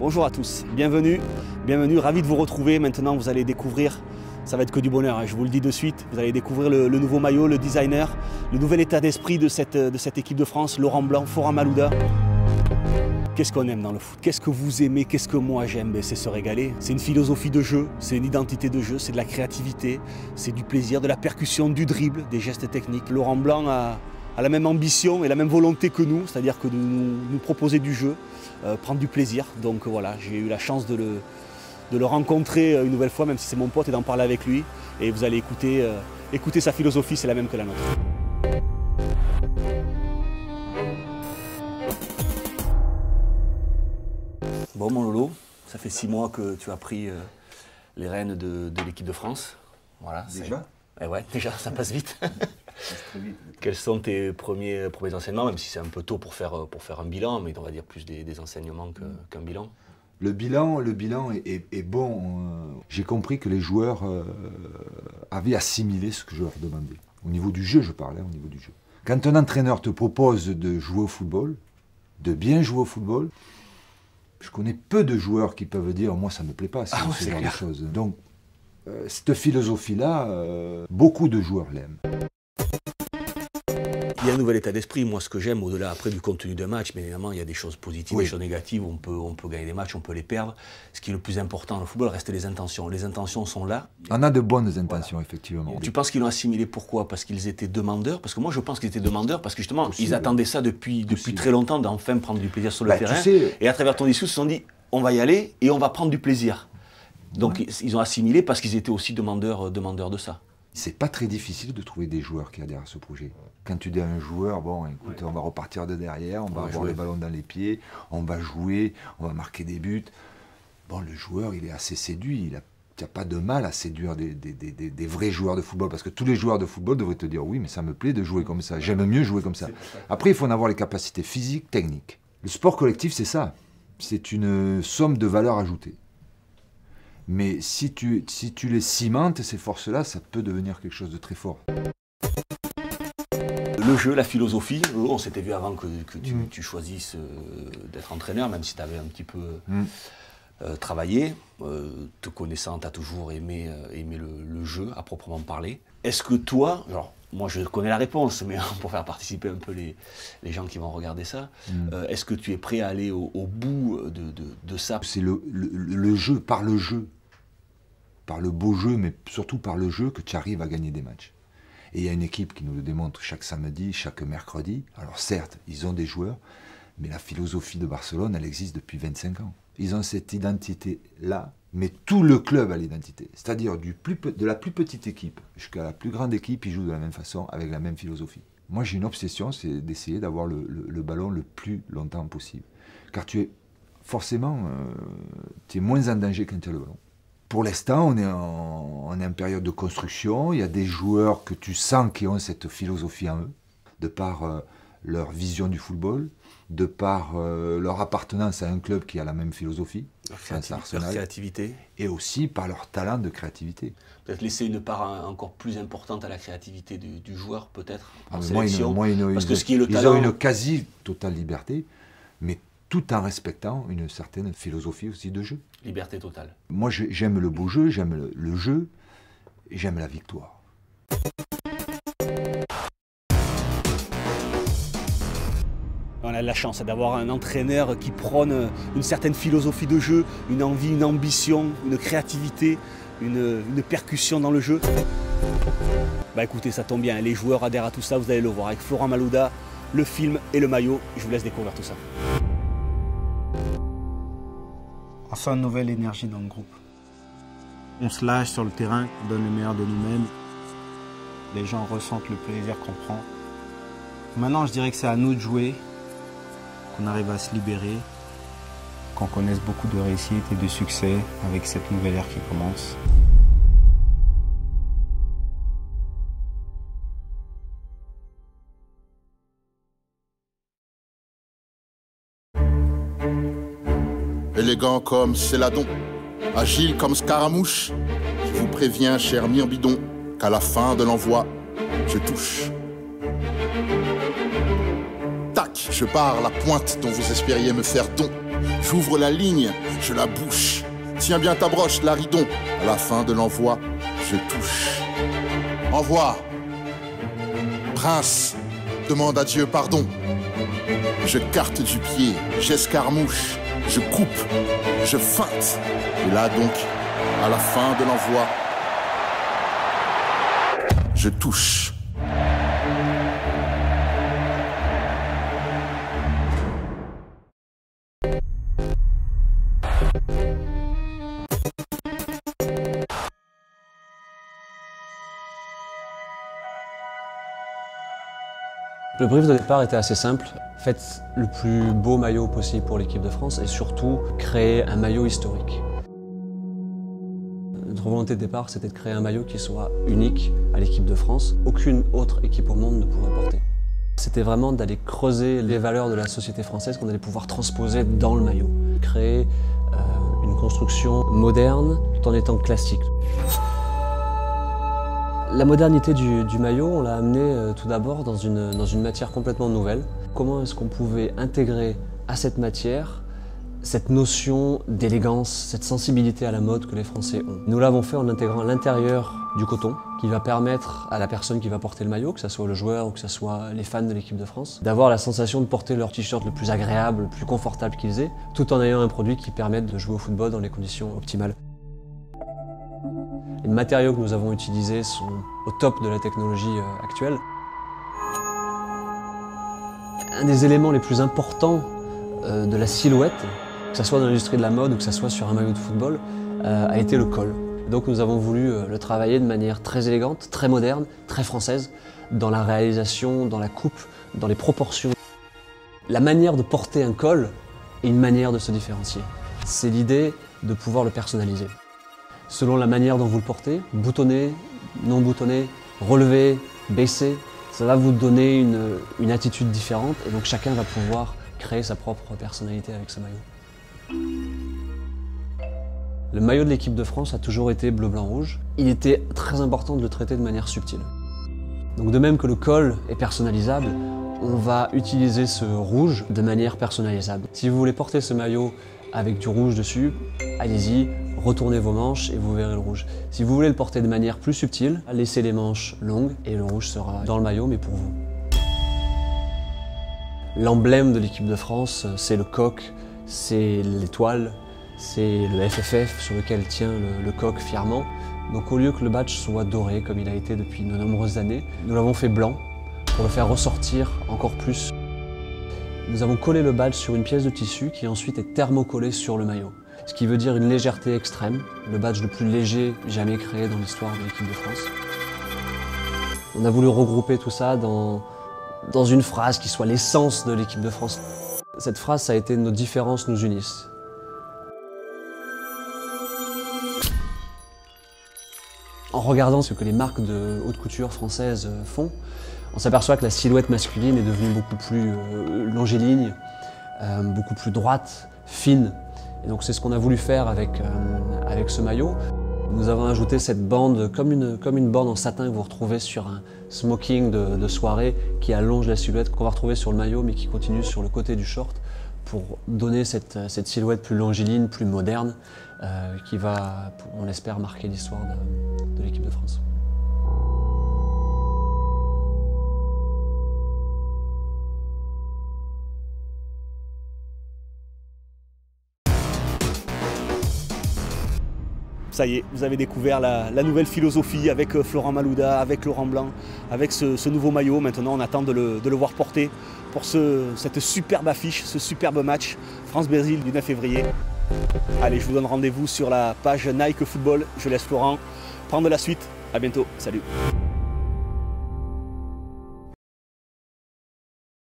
Bonjour à tous, bienvenue, ravi de vous retrouver. Maintenant vous allez découvrir, ça va être que du bonheur, hein, je vous le dis de suite, vous allez découvrir le nouveau maillot, le designer, le nouvel état d'esprit de cette équipe de France, Laurent Blanc, Florent Malouda. Qu'est-ce qu'on aime dans le foot? Qu'est-ce que vous aimez? Qu'est-ce que moi j'aime? C'est se régaler. C'est une philosophie de jeu, c'est une identité de jeu, c'est de la créativité, c'est du plaisir, de la percussion, du dribble, des gestes techniques. Laurent Blanc a la même ambition et la même volonté que nous, c'est-à-dire que de nous proposer du jeu, prendre du plaisir. Donc voilà, j'ai eu la chance de le rencontrer une nouvelle fois, même si c'est mon pote, et d'en parler avec lui. Et vous allez écouter sa philosophie, c'est la même que la nôtre. Bon mon Lolo, ça fait 6 mois que tu as pris les rênes de l'équipe de France. Voilà, déjà? Eh ouais, déjà, ça passe vite. Très vite. Quels sont tes premiers enseignements, même si c'est un peu tôt pour faire un bilan, mais on va dire plus des enseignements qu'un bilan? Le bilan est bon. J'ai compris que les joueurs avaient assimilé ce que je leur demandais. Au niveau du jeu, je parlais, au niveau du jeu. Quand un entraîneur te propose de jouer au football, de bien jouer au football, je connais peu de joueurs qui peuvent dire « moi ça ne me plaît pas, ce genre de choses ». Donc, cette philosophie-là, beaucoup de joueurs l'aiment. Il y a un nouvel état d'esprit. Moi, ce que j'aime, au-delà après du contenu d'un match, mais évidemment, il y a des choses positives, des choses négatives. On peut gagner des matchs, on peut les perdre. Ce qui est le plus important dans le football reste les intentions. Les intentions sont là. On a de bonnes intentions, effectivement. Tu penses qu'ils l'ont assimilé pourquoi? Parce qu'ils étaient demandeurs? Parce que moi, je pense qu'ils étaient demandeurs parce que justement, ils attendaient ça depuis très longtemps, d'enfin prendre du plaisir sur le terrain. Et à travers ton discours, ils se sont dit, on va y aller et on va prendre du plaisir. Donc, ils ont assimilé parce qu'ils étaient aussi demandeurs de ça. C'est pas très difficile de trouver des joueurs qui adhèrent à ce projet. Quand tu dis à un joueur, bon, écoute, on va repartir de derrière, on va avoir le ballon dans les pieds, on va jouer, on va marquer des buts. Bon, le joueur, il est assez séduit, il n'y a pas de mal à séduire des vrais joueurs de football, parce que tous les joueurs de football devraient te dire, oui, mais ça me plaît de jouer comme ça, j'aime mieux jouer comme ça. Après, il faut en avoir les capacités physiques, techniques. Le sport collectif, c'est ça. C'est une somme de valeurs ajoutées. Mais si tu les cimentes, ces forces-là, ça peut devenir quelque chose de très fort. Le jeu, la philosophie, on s'était vu avant que tu choisisses d'être entraîneur, même si tu avais un petit peu travaillé. Te connaissant, tu as toujours aimé le jeu, à proprement parler. Est-ce que toi, alors moi je connais la réponse, mais pour faire participer un peu les gens qui vont regarder ça, est-ce que tu es prêt à aller au bout de ça? C'est le jeu, par le beau jeu, mais surtout par le jeu, que tu arrives à gagner des matchs. Et il y a une équipe qui nous le démontre chaque samedi, chaque mercredi. Alors certes, ils ont des joueurs, mais la philosophie de Barcelone, elle existe depuis 25 ans. Ils ont cette identité-là, mais tout le club a l'identité. C'est-à-dire de la plus petite équipe jusqu'à la plus grande équipe, ils jouent de la même façon, avec la même philosophie. Moi, j'ai une obsession, c'est d'essayer d'avoir le ballon le plus longtemps possible. Car tu es forcément tu es moins en danger quand tu as le ballon. Pour l'instant, on est en période de construction. Il y a des joueurs que tu sens qui ont cette philosophie en eux, de par leur vision du football, de par leur appartenance à un club qui a la même philosophie, leur créativité. Et aussi par leur talent de créativité. Peut-être laisser une part encore plus importante à la créativité du joueur, peut-être, en sélection. Parce que ce qui est le talent... Ils ont une quasi-totale liberté, mais tout en respectant une certaine philosophie aussi de jeu. Liberté totale. Moi, j'aime le beau jeu, j'aime le jeu, et j'aime la victoire. On a de la chance d'avoir un entraîneur qui prône une certaine philosophie de jeu, une envie, une ambition, une créativité, une percussion dans le jeu. Bah écoutez, ça tombe bien, les joueurs adhèrent à tout ça, vous allez le voir avec Florent Malouda, le film et le maillot. Je vous laisse découvrir tout ça. On sent une nouvelle énergie dans le groupe. On se lâche sur le terrain, on donne le meilleur de nous-mêmes. Les gens ressentent le plaisir qu'on prend. Maintenant, je dirais que c'est à nous de jouer, qu'on arrive à se libérer, qu'on connaisse beaucoup de réussite et de succès avec cette nouvelle ère qui commence. Élégant comme Céladon, agile comme Scaramouche, je vous préviens, cher Myrbidon, qu'à la fin de l'envoi, je touche. Tac, je pars la pointe dont vous espériez me faire don. J'ouvre la ligne, je la bouche. Tiens bien ta broche, Laridon. À la fin de l'envoi, je touche. Envoie. Prince, demande à Dieu pardon. Je carte du pied, j'escarmouche, je coupe, je feinte. Et là donc, à la fin de l'envoi, je touche. Le brief de départ était assez simple. Faites le plus beau maillot possible pour l'équipe de France et surtout créer un maillot historique. Notre volonté de départ, c'était de créer un maillot qui soit unique à l'équipe de France. Aucune autre équipe au monde ne pourrait porter. C'était vraiment d'aller creuser les valeurs de la société française qu'on allait pouvoir transposer dans le maillot. Créer une construction moderne tout en étant classique. La modernité du maillot, on l'a amené tout d'abord dans une matière complètement nouvelle. Comment est-ce qu'on pouvait intégrer à cette matière cette notion d'élégance, cette sensibilité à la mode que les Français ont. Nous l'avons fait en intégrant à l'intérieur du coton, qui va permettre à la personne qui va porter le maillot, que ce soit le joueur ou que ce soit les fans de l'équipe de France, d'avoir la sensation de porter leur t-shirt le plus agréable, le plus confortable qu'ils aient, tout en ayant un produit qui permette de jouer au football dans les conditions optimales. Les matériaux que nous avons utilisés sont au top de la technologie actuelle. Un des éléments les plus importants de la silhouette, que ce soit dans l'industrie de la mode ou que ce soit sur un maillot de football, a été le col. Donc nous avons voulu le travailler de manière très élégante, très moderne, très française, dans la réalisation, dans la coupe, dans les proportions. La manière de porter un col est une manière de se différencier. C'est l'idée de pouvoir le personnaliser. Selon la manière dont vous le portez, boutonné, non boutonné, relevé, baissé, ça va vous donner une attitude différente et donc chacun va pouvoir créer sa propre personnalité avec ce maillot. Le maillot de l'équipe de France a toujours été bleu, blanc, rouge. Il était très important de le traiter de manière subtile. Donc de même que le col est personnalisable, on va utiliser ce rouge de manière personnalisable. Si vous voulez porter ce maillot avec du rouge dessus, allez-y, retournez vos manches et vous verrez le rouge. Si vous voulez le porter de manière plus subtile, laissez les manches longues et le rouge sera dans le maillot mais pour vous. L'emblème de l'équipe de France, c'est le coq, c'est l'étoile, c'est le FFF sur lequel tient le coq fièrement. Donc au lieu que le badge soit doré comme il a été depuis de nombreuses années, nous l'avons fait blanc pour le faire ressortir encore plus. Nous avons collé le badge sur une pièce de tissu qui ensuite est thermocollée sur le maillot. Ce qui veut dire une légèreté extrême, le badge le plus léger jamais créé dans l'histoire de l'équipe de France. On a voulu regrouper tout ça dans une phrase qui soit l'essence de l'équipe de France. Cette phrase, ça a été « Nos différences nous unissent ». En regardant ce que les marques de haute couture françaises font, on s'aperçoit que la silhouette masculine est devenue beaucoup plus longiligne, beaucoup plus droite, fine. Et donc c'est ce qu'on a voulu faire avec ce maillot. Nous avons ajouté cette bande comme une bande en satin que vous retrouvez sur un smoking de soirée qui allonge la silhouette qu'on va retrouver sur le maillot mais qui continue sur le côté du short pour donner cette silhouette plus longiligne, plus moderne qui va, on l'espère, marquer l'histoire de l'équipe de France. Ça y est, vous avez découvert la nouvelle philosophie avec Florent Malouda, avec Laurent Blanc, avec ce nouveau maillot. Maintenant, on attend de le voir porter pour cette superbe affiche, ce superbe match France-Brésil du 9 février. Allez, je vous donne rendez-vous sur la page Nike Football. Je laisse Florent prendre la suite. À bientôt. Salut.